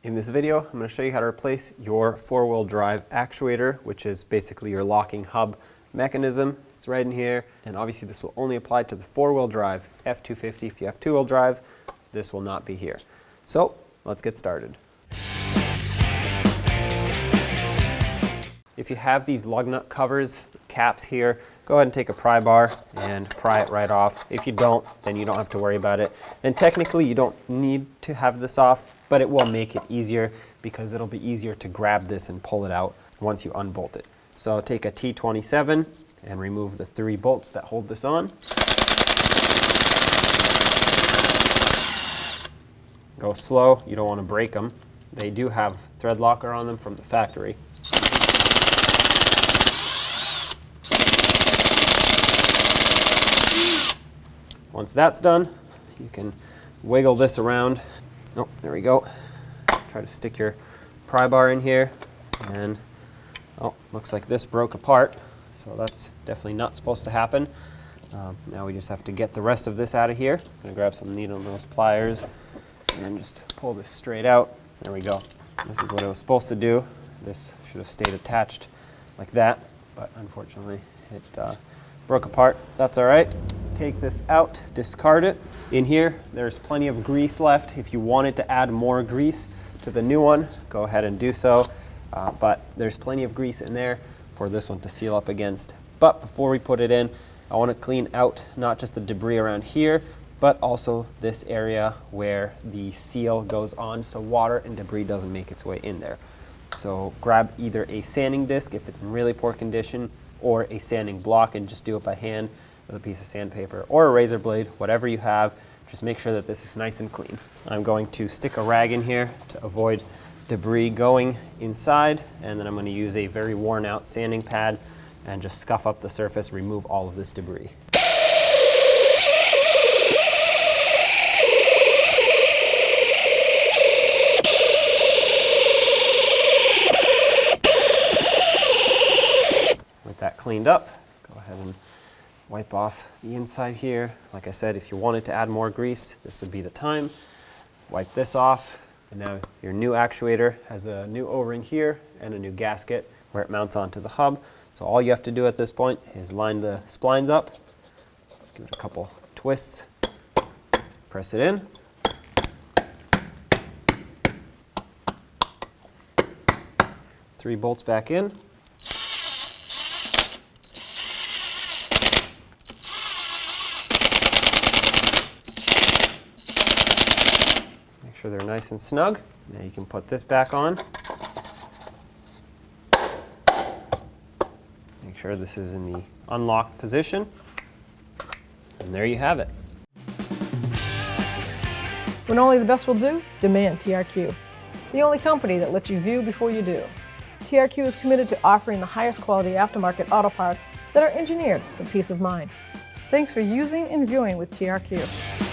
In this video, I'm going to show you how to replace your four-wheel drive actuator, which is basically your locking hub mechanism. It's right in here, and obviously this will only apply to the four-wheel drive F-250. If you have two-wheel drive, this will not be here. So let's get started. If you have these lug nut covers, caps here, go ahead and take a pry bar and pry it right off. If you don't, then you don't have to worry about it. And technically you don't need to have this off, but it will make it easier because it'll be easier to grab this and pull it out once you unbolt it. So take a T27 and remove the 3 bolts that hold this on. Go slow, you don't want to break them. They do have thread locker on them from the factory. Once that's done, you can wiggle this around. Oh, there we go. Try to stick your pry bar in here, and oh, looks like this broke apart, so that's definitely not supposed to happen. Now we just have to get the rest of this out of here. I'm going to grab some needle nose pliers and just pull this straight out. There we go. This is what it was supposed to do. This should have stayed attached like that, but unfortunately it broke apart. That's all right. Take this out, discard it. In here, there's plenty of grease left. If you wanted to add more grease to the new one, go ahead and do so. But there's plenty of grease in there for this one to seal up against. But before we put it in, I want to clean out not just the debris around here, but also this area where the seal goes on so water and debris doesn't make its way in there. So grab either a sanding disc if it's in really poor condition, or a sanding block and just do it by hand with a piece of sandpaper or a razor blade, whatever you have. Just make sure that this is nice and clean. I'm going to stick a rag in here to avoid debris going inside, and then I'm going to use a very worn out sanding pad and just scuff up the surface, remove all of this debris. With that cleaned up, go ahead and wipe off the inside here. Like I said, if you wanted to add more grease, this would be the time. Wipe this off, and now your new actuator has a new O-ring here and a new gasket where it mounts onto the hub. So all you have to do at this point is line the splines up. Just give it a couple twists, press it in. Three bolts back in. Make sure they're nice and snug. Now you can put this back on. Make sure this is in the unlocked position. And there you have it. When only the best will do, demand TRQ. The only company that lets you view before you do. TRQ is committed to offering the highest quality aftermarket auto parts that are engineered for peace of mind. Thanks for using and viewing with TRQ.